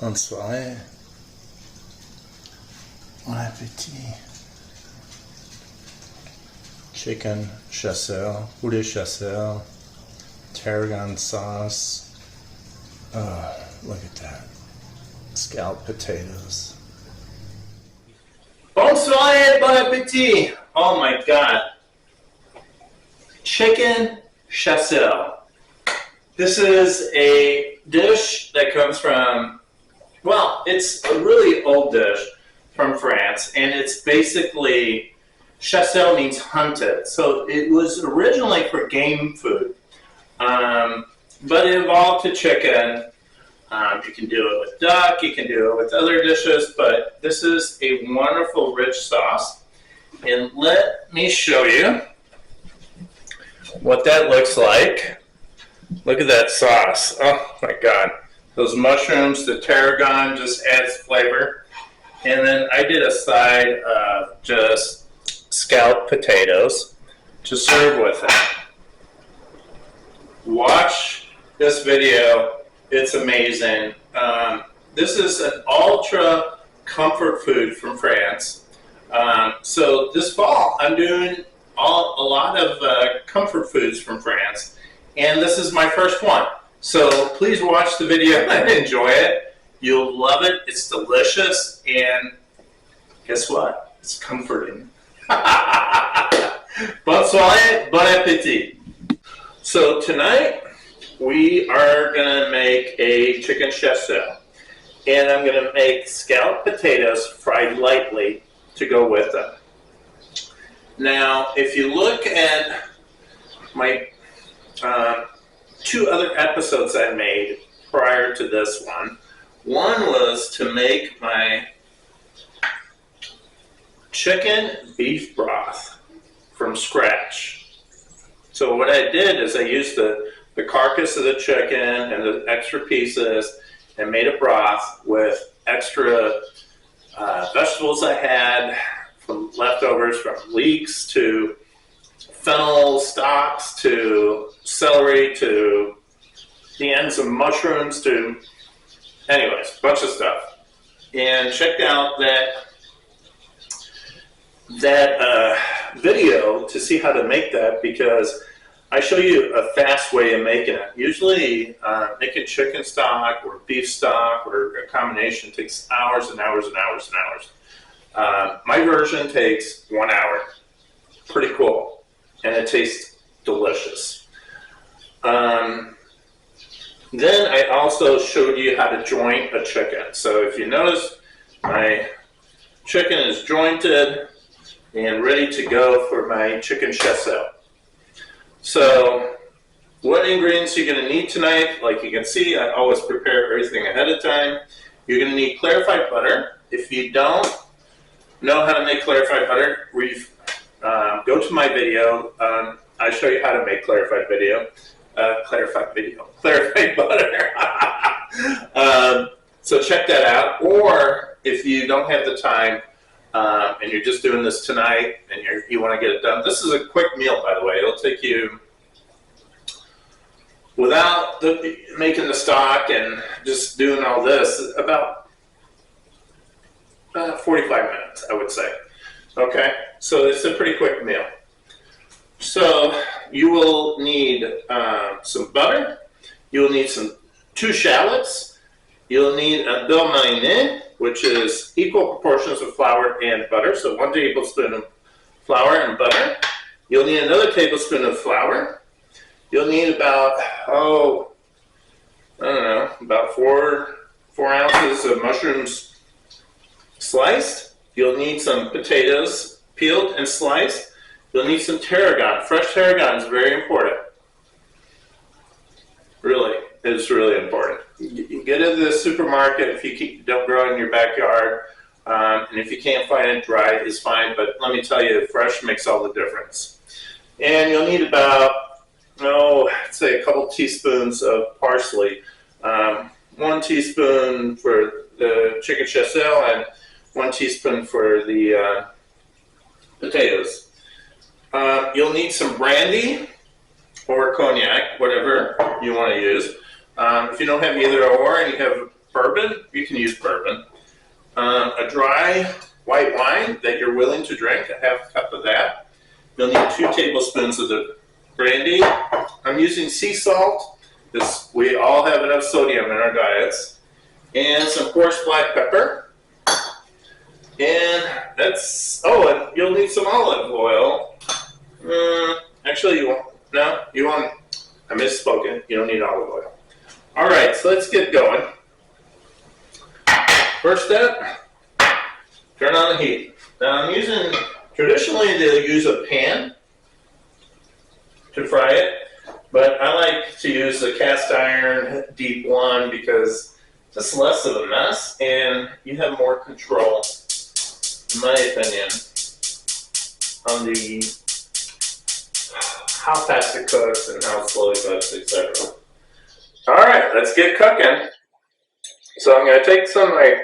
Bonne soirée. Bon appétit. Chicken chasseur, poulet chasseur, tarragon sauce. Oh, look at that. Scalloped potatoes. Bonne soirée, bon appétit. Oh my God. Chicken chasseur. This is a dish that comes from, well, it's a really old dish from France, and it's basically, chasseur means hunted. So it was originally for game food, but it evolved to chicken. You can do it with duck, you can do it with other dishes, but this is a wonderful rich sauce. And let me show you what that looks like. Look at that sauce. Oh my God. Those mushrooms, the tarragon just adds flavor. And then I did a side of just scalloped potatoes to serve with it. Watch this video. It's amazing. This is an ultra comfort food from France. So this fall, I'm doing a lot of comfort foods from France. And this is my first one. So please watch the video and enjoy it. You'll love it. It's delicious. And guess what? It's comforting. Bonne soirée, bon appétit. So tonight we are going to make a chicken chasseur. And I'm going to make scalloped potatoes fried lightly to go with them. Now, if you look at my two other episodes I made prior to this one was to make my chicken beef broth from scratch. So what I did is I used the carcass of the chicken and the extra pieces and made a broth with extra vegetables I had from leftovers from leeks to fennel stalks to celery to the ends of mushrooms to, anyways, a bunch of stuff. And check out that video to see how to make that, because I show you a fast way of making it. Usually making chicken stock or beef stock or a combination takes hours and hours and hours and hours. My version takes 1 hour. Pretty cool. And it tastes delicious. Then I also showed you how to joint a chicken. So if you notice, my chicken is jointed and ready to go for my chicken chasseur. So what ingredients you're going to need tonight? Like you can see, I always prepare everything ahead of time. You're going to need clarified butter. If you don't know how to make clarified butter, go to my video. I show you how to make clarified butter. So check that out. Or if you don't have the time and you're just doing this tonight and you want to get it done, this is a quick meal, by the way. It'll take you, without making the stock and just doing all this, about 45 minutes, I would say. Okay, so it's a pretty quick meal. So you will need some butter. You'll need 2 shallots. You'll need a beurre mariné, which is equal proportions of flour and butter. So 1 tablespoon of flour and butter. You'll need another tablespoon of flour. You'll need about, about 4 ounces of mushrooms sliced. You'll need some potatoes peeled and sliced. You'll need some tarragon. Fresh tarragon is very important. Really, it's really important. You can get it at the supermarket if you don't grow it in your backyard. And if you can't find it, dried is fine. But let me tell you, fresh makes all the difference. And you'll need about, I'd say a couple teaspoons of parsley. 1 teaspoon for the chicken chasseur and 1 teaspoon for the potatoes. You'll need some brandy or cognac, whatever you want to use. If you don't have either or and you have bourbon, you can use bourbon. A dry white wine that you're willing to drink, a half cup of that. You'll need 2 tablespoons of the brandy. I'm using sea salt because we all have enough sodium in our diets. And some coarse black pepper. And that's, and you'll need some olive oil. Actually, you won't, I misspoken. You don't need olive oil. All right, so let's get going. First step, turn on the heat. Now traditionally they'll use a pan to fry it, but I like to use a cast iron deep one because it's less of a mess and you have more control, in my opinion, on how fast it cooks and how slow it cooks, etc. All right, let's get cooking. So I'm going to take some of my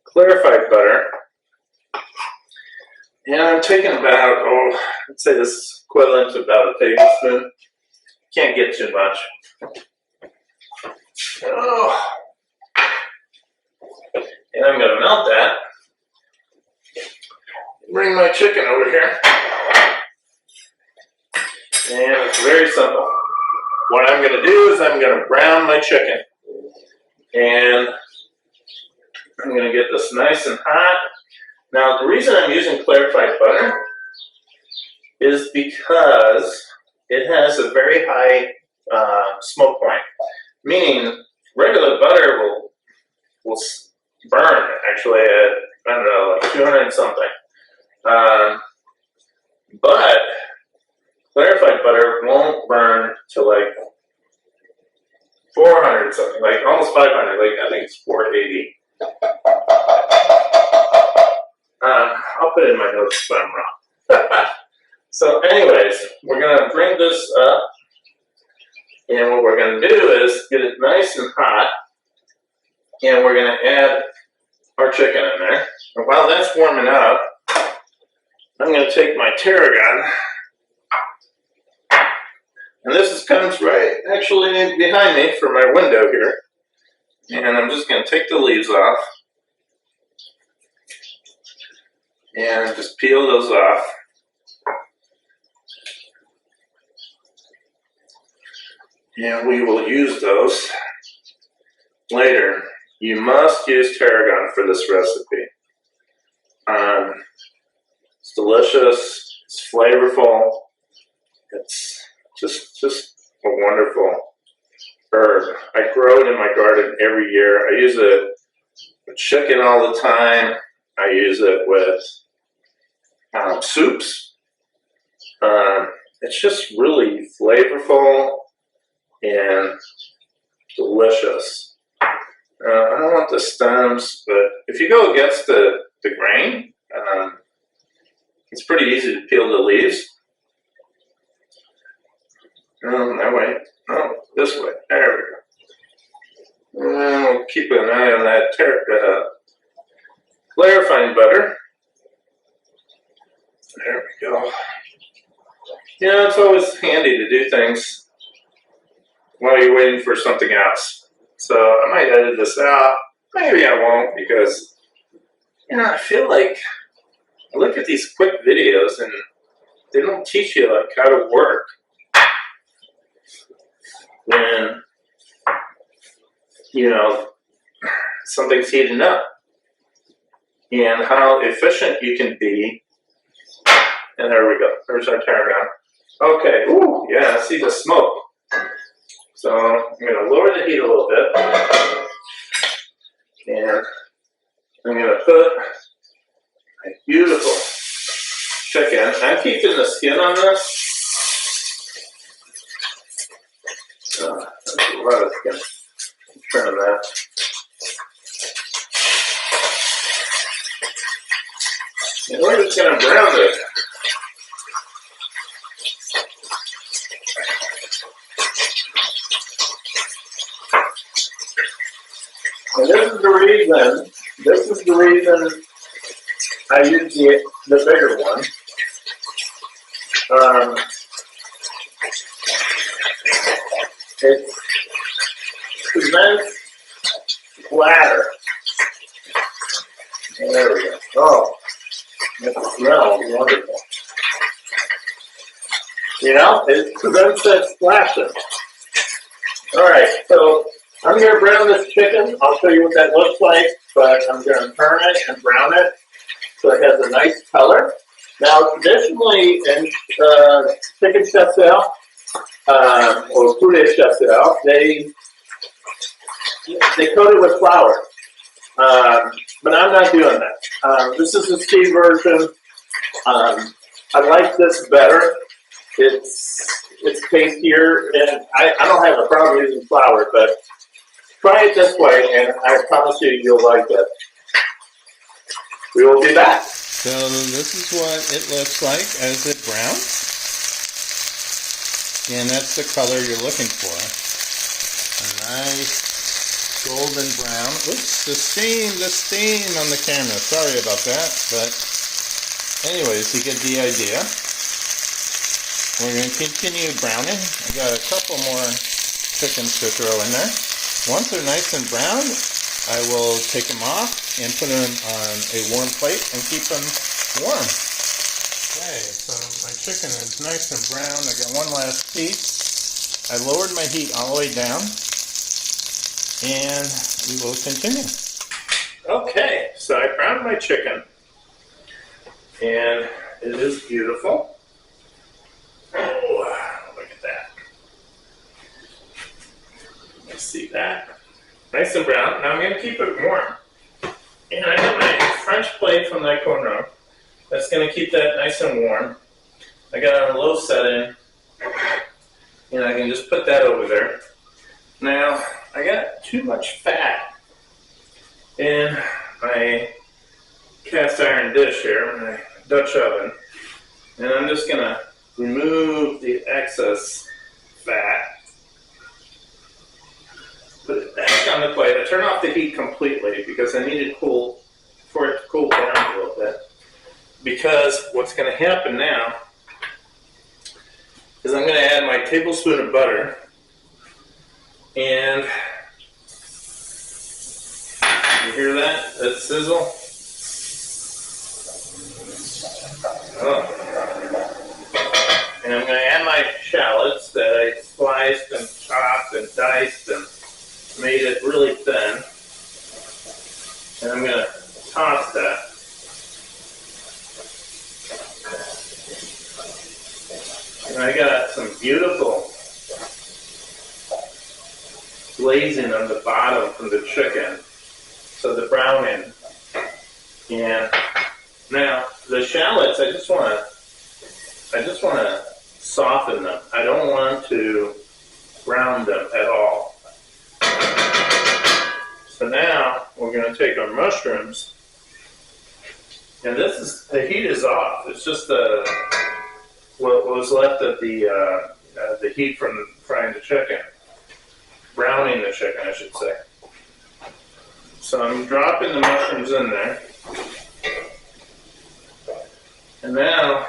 clarified butter, and I'm taking about, I'd say this is equivalent to about a tablespoon. Can't get too much. And I'm going to melt that. Bring my chicken over here. And it's very simple. What I'm going to do is I'm going to brown my chicken. And I'm going to get this nice and hot. Now, the reason I'm using clarified butter is because it has a very high smoke point. Meaning, regular butter will burn, actually, at, I don't know, like 200 and something. But clarified butter won't burn to like 400 something, like almost 500, like I think it's 480. I'll put it in my notes if I'm wrong. So anyways, we're going to bring this up, and what we're going to do is get it nice and hot, and we're going to add our chicken in there. And while that's warming up, I'm going to take my tarragon, and this comes right actually behind me from my window here, and I'm just going to take the leaves off and just peel those off. And we will use those later. You must use tarragon for this recipe. It's delicious, it's flavorful, it's just a wonderful herb. I grow it in my garden every year. I use it with chicken all the time. I use it with soups. It's just really flavorful and delicious. I don't want the stems, but if you go against the grain, it's pretty easy to peel the leaves. That way. No, this way. There we go. And we'll keep an eye on that clarifying butter. There we go. It's always handy to do things while you're waiting for something else. So I might edit this out. Maybe I won't, because I feel like I look at these quick videos and they don't teach you like how to work when something's heating up and how efficient you can be. And there we go. There's our tarragon. Okay. Ooh, yeah, I see the smoke. So I'm going to lower the heat a little bit. And I'm going to put a beautiful chicken. I'm keeping the skin on this. There's a lot of skin. Turn that. And we're just going to brown it. And this is the reason I use the bigger one. It prevents splatter. There we go. Oh, it smells wonderful. You know, it prevents that splashing. All right, so I'm going to brown this chicken. I'll show you what that looks like, but I'm going to turn it and brown it so it has a nice color. Now, traditionally in chicken chasseur or poulet chasseur, they coat it with flour, but I'm not doing that. This is the speed version. I like this better. It's tastier, and I don't have a problem using flour, but try it this way, and I promise you, you'll like it. We will be back. So this is what it looks like as it browns. And that's the color you're looking for. A nice golden brown. Oops, the steam on the camera. Sorry about that, but anyways, you get the idea. We're going to continue browning. I got a couple more chickens to throw in there. Once they're nice and brown, I will take them off and put them on a warm plate and keep them warm. Okay, so my chicken is nice and brown. I got one last piece. I lowered my heat all the way down, and we will continue. Okay, so I browned my chicken, and it is beautiful. Oh, look at that. You see that? Nice and brown. Now I'm going to keep it warm. And I got my French plate from that corner. That's going to keep that nice and warm. I got it on a low setting, and I can just put that over there. Now, I got too much fat in my cast iron dish here, my Dutch oven, and I'm just going to remove the excess fat. Put it back on the plate. I turn off the heat completely because I need it cool for it to cool down a little bit. Because what's going to happen now is I'm going to add my tablespoon of butter, and you hear that? That sizzle? Oh. And I'm going to add my shallots that I sliced and chopped and diced and made it really thin. And I'm going to toss that. And I got some beautiful glazing on the bottom from the chicken. So the browning. And now the shallots, I just want to soften them. I don't want to brown them at all. So now we're going to take our mushrooms, and the heat is off. It's just what was left of the heat from frying the chicken, browning the chicken, I should say. So I'm dropping the mushrooms in there, and now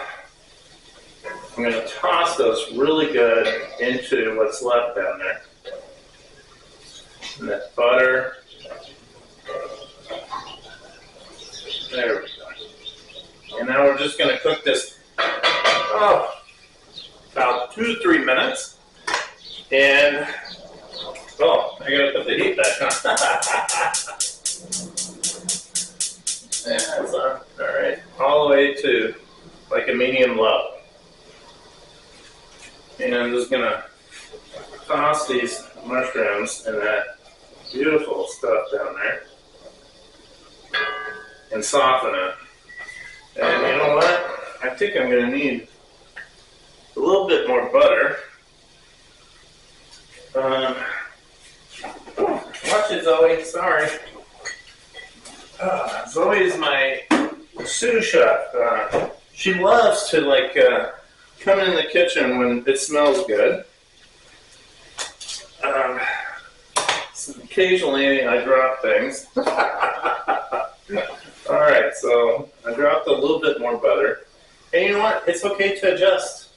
I'm going to toss those really good into what's left down there. And that's butter. There we go. And now we're just going to cook this about 2 to 3 minutes. And, I got to put the heat back on. Yeah, that's on. All right. All the way to like a medium low. And I'm just going to toss these mushrooms and that beautiful stuff down there and soften it. And you know what? I think I'm going to need a little bit more butter. Watch it, Zoe. Sorry. Zoe is my sous chef. She loves to come in the kitchen when it smells good. So occasionally I drop things. All right, so I dropped a little bit more butter. And you know what? It's okay to adjust.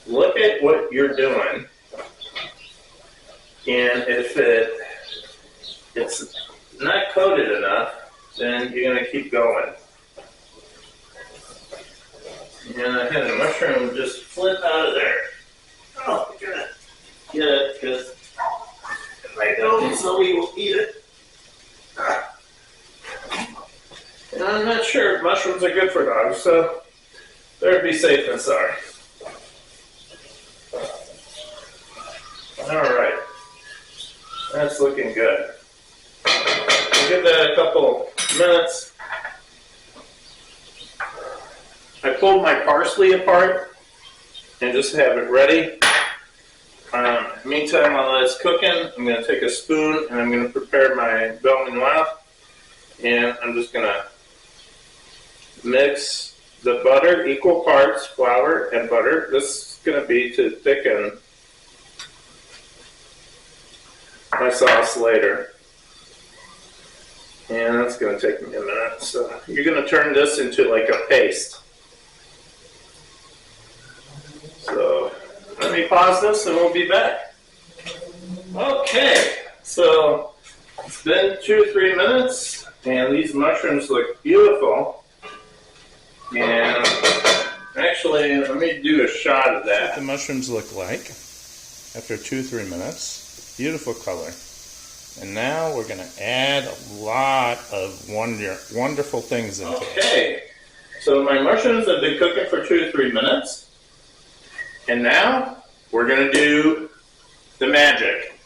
Look at what you're doing. And if it's then you're going to keep going. And I had a mushroom just flip out of there. Oh, I'm gonna get it because if I don't, somebody will eat it. And I'm not sure if mushrooms are good for dogs, so better be safe than sorry. All right, that's looking good. We'll give that a couple minutes. I pulled my parsley apart and just have it ready. Meantime, while it's cooking, I'm going to take a spoon and I'm going to prepare my beurre noir. And I'm just going to mix the butter, equal parts, flour and butter. This is going to be to thicken my sauce later. And that's going to take me a minute. So you're going to turn this into like a paste. So let me pause this and we'll be back. Okay, so it's been 2 or 3 minutes and these mushrooms look beautiful. And actually, let me do a shot of that. What the mushrooms look like after 2 or 3 minutes. Beautiful color. And now we're going to add a lot of wonderful things into it. Okay, so my mushrooms have been cooking for 2 to 3 minutes. And now we're going to do the magic.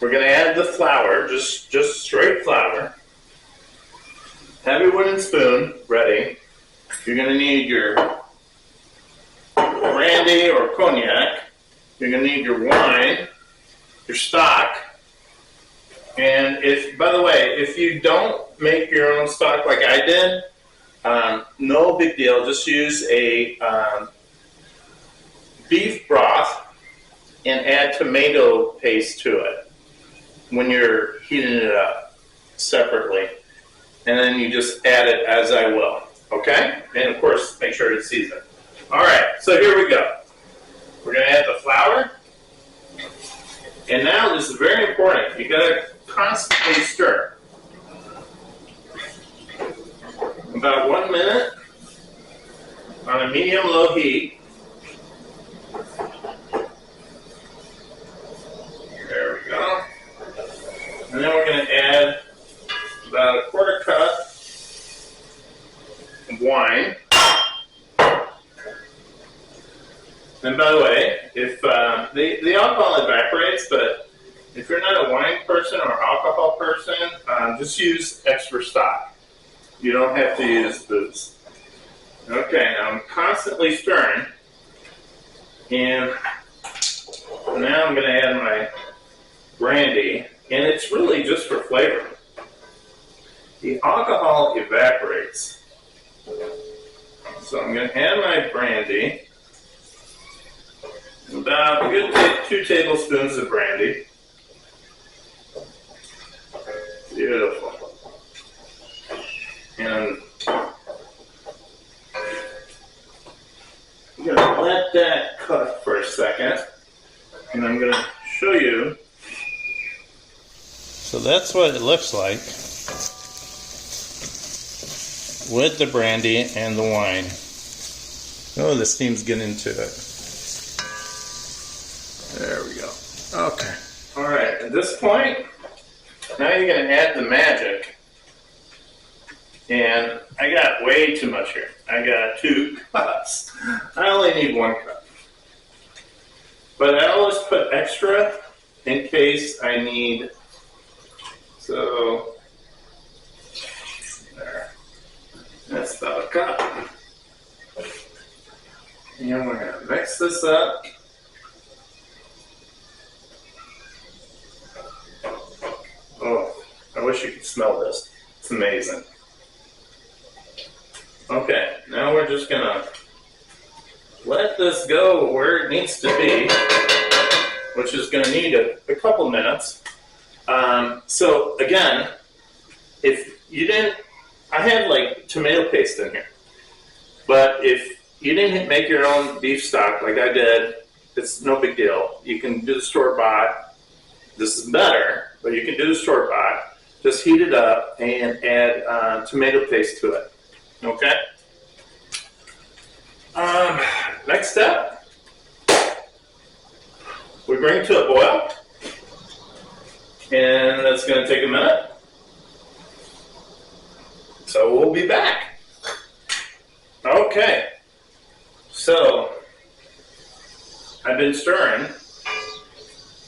We're going to add the flour, just straight flour. Have your wooden spoon ready. You're going to need your brandy or cognac. You're going to need your wine, your stock. And if, by the way, if you don't make your own stock like I did, no big deal. Just use a beef broth and add tomato paste to it when you're heating it up separately. And then you just add it as I will, okay? And of course, make sure it's seasoned. All right, so here we go. We're gonna add the flour. And now this is very important. You gotta constantly stir. About 1 minute on a medium-low heat. There we go. And then we're going to add about a 1/4 cup of wine. And by the way, if the alcohol evaporates, but if you're not a wine person or alcohol person, just use extra stock. You don't have to use booze. Okay, now I'm constantly stirring. And now I'm going to add my brandy, and it's really just for flavor. The alcohol evaporates. So I'm going to add my brandy, about a good 2 tablespoons of brandy. Beautiful. And I'm going to let that cook for a second, and I'm going to show you. So that's what it looks like with the brandy and the wine. Oh, the steam's getting into it. There we go. Okay. All right, at this point, now you're going to add the magic. And I got way too much here. I got 2 cups. I only need 1 cup. But I always put extra in case I need. So, there. That's about a cup. And we're going to mix this up. Oh, I wish you could smell this. It's amazing. Okay, now we're just going to let this go where it needs to be, which is going to need a couple minutes. So again, if you didn't, I have like tomato paste in here, but if you didn't make your own beef stock like I did, it's no big deal. You can do the store-bought. This is better, but you can do the store-bought. just heat it up and add tomato paste to it. Okay? Next step, we bring it to a boil, and that's going to take a minute. So we'll be back. Okay, so I've been stirring,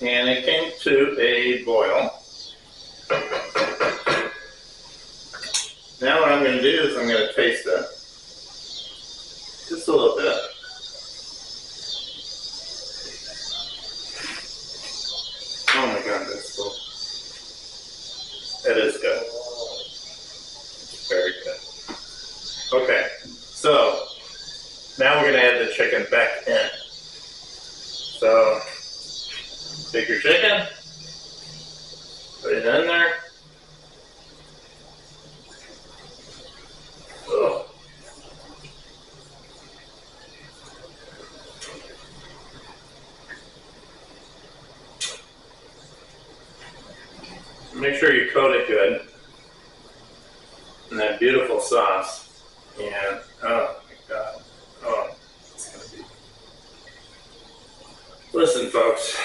and it came to a boil. Now what I'm going to do is I'm going to taste it. Just a little bit. Oh my god, that's cool. It is good. It's very good. Okay, so now we're going to add the chicken back in. So, take your chicken, put it in there. Oh. Make sure you coat it good in that beautiful sauce. And oh my god, oh, it's gonna be. Listen, folks,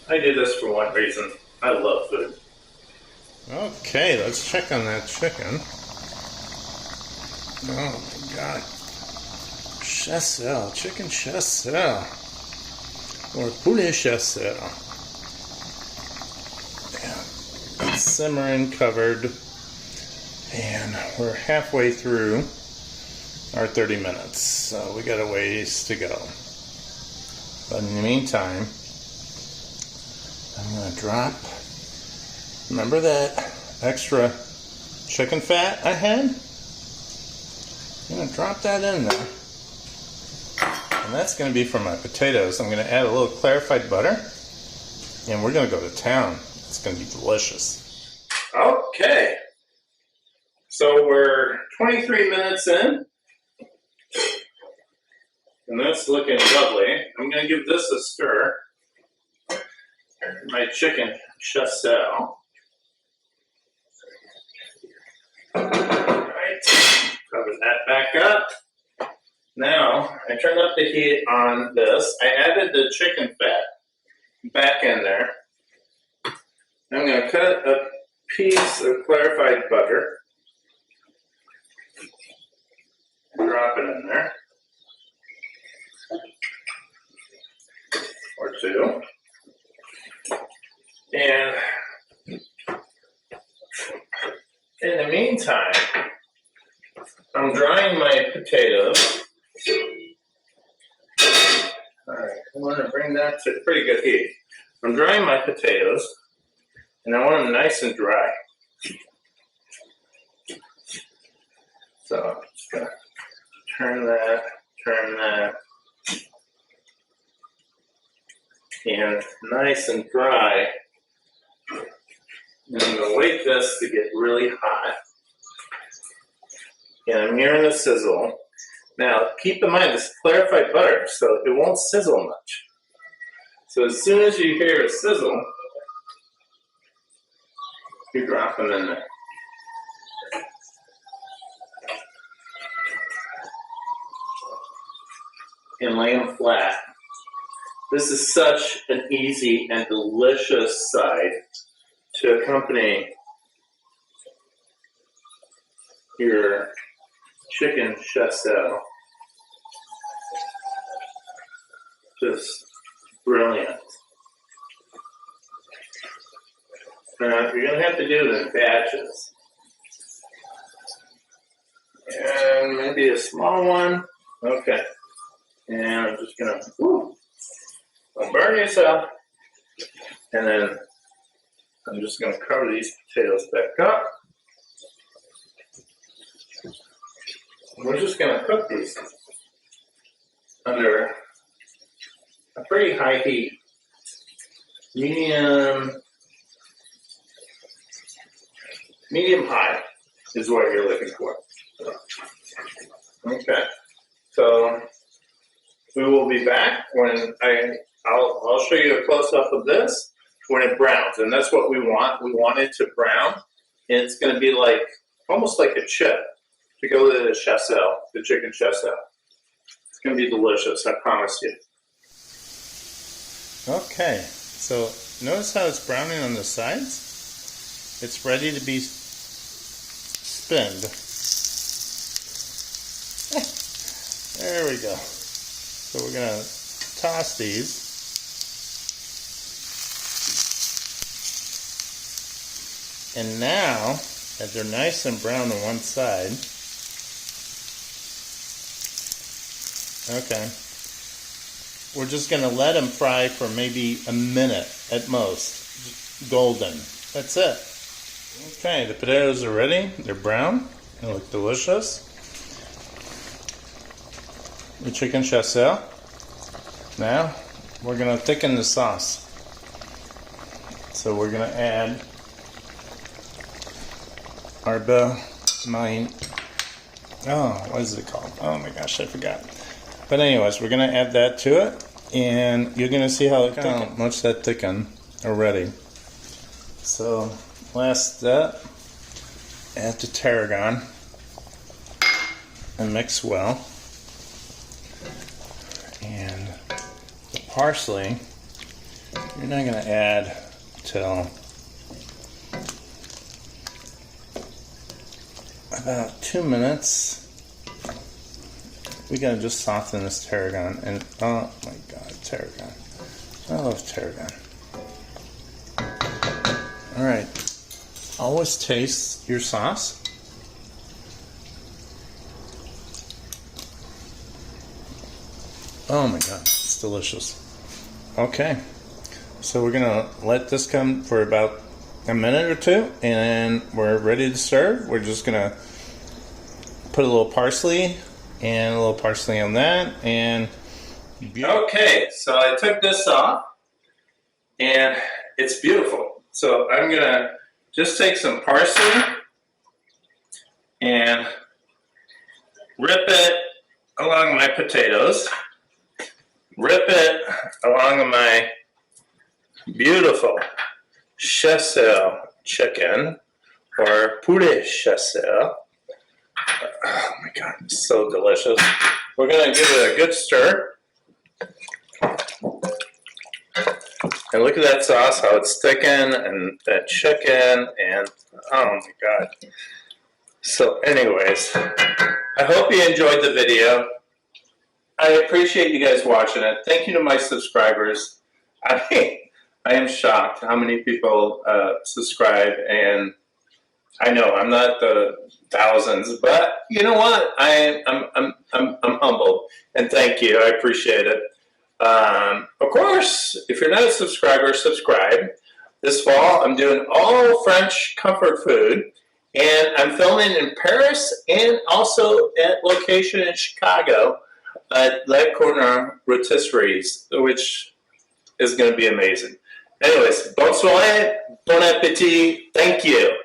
I do this for one reason. I love food. Okay, let's check on that chicken. Oh my god. Chasseur, chicken chasseur. Or poulet chasseur. Yeah. It's simmering, covered. And we're halfway through our 30 minutes. So we got a ways to go. But in the meantime, I'm going to drop. Remember that extra chicken fat I had? I'm going to drop that in there. And that's going to be for my potatoes. I'm going to add a little clarified butter. And we're going to go to town. It's going to be delicious. Okay. So we're 23 minutes in. And that's looking lovely. I'm going to give this a stir. My chicken chasseur. Alright, cover that back up. Now, I turned up the heat on this. I added the chicken fat back in there. I'm going to cut a piece of clarified butter. Drop it in there. Or two. And in the meantime, I'm drying my potatoes. Alright, I want to bring that to pretty good heat. I'm drying my potatoes, and I want them nice and dry. So I'm just going to turn that, and nice and dry. And I'm going to wait this to get really hot. And I'm hearing the sizzle. Now, keep in mind, this is clarified butter, so it won't sizzle much. So as soon as you hear a sizzle, you drop them in there. And lay them flat. This is such an easy and delicious side to accompany your chicken chasseur. Just brilliant. Now, you're going to have to do it in batches. And maybe a small one. Okay. And I'm just going to don't burn yourself. And then I'm just going to cover these potatoes back up. We're just going to cook these under a pretty high heat. Medium high is what you're looking for. Okay. So we will be back when I'll show you a close-up of this when it browns, and that's what we want. We want it to brown, and it's going to be like almost like a chip. To go to the Chasseur, the chicken Chasseur. It's going to be delicious, I promise you. Okay, so notice how it's browning on the sides? It's ready to be spinned. There we go. So we're going to toss these. And now, that they're nice and brown on one side, okay, we're just going to let them fry for maybe a minute at most, golden. That's it. Okay, the potatoes are ready. They're brown. They look delicious. The chicken chasseur. Now, we're going to thicken the sauce. So we're going to add what is it called? Oh my gosh, I forgot. But anyways, we're going to add that to it, and you're going to see how much that thickened already. So, last step, add the tarragon and mix well. And the parsley, you're not going to add till about 2 minutes. We gotta just soften this tarragon, and oh my god, tarragon. I love tarragon. Alright, always taste your sauce. Oh my god, it's delicious. Okay, so we're gonna let this come for about a minute or two, and we're ready to serve. We're just gonna put a little parsley and a little parsley on that, and okay, so I took this off, and it's beautiful. So I'm gonna just take some parsley and rip it along my potatoes, rip it along my beautiful Chasseur chicken, or poulet Chasseur. Oh my god, it's so delicious. We're going to give it a good stir. And look at that sauce, how it's thickened, and that chicken, and oh my god. So anyways, I hope you enjoyed the video. I appreciate you guys watching it. Thank you to my subscribers. I am shocked how many people subscribe, and I know I'm not the thousands, but you know what? I'm humbled, and thank you. I appreciate it. Of course, if you're not a subscriber, subscribe. This fall, I'm doing all French comfort food, and I'm filming in Paris and also at location in Chicago at Le Corner Rotisseries, which is going to be amazing. Anyways, bonne soirée, bon appétit, thank you.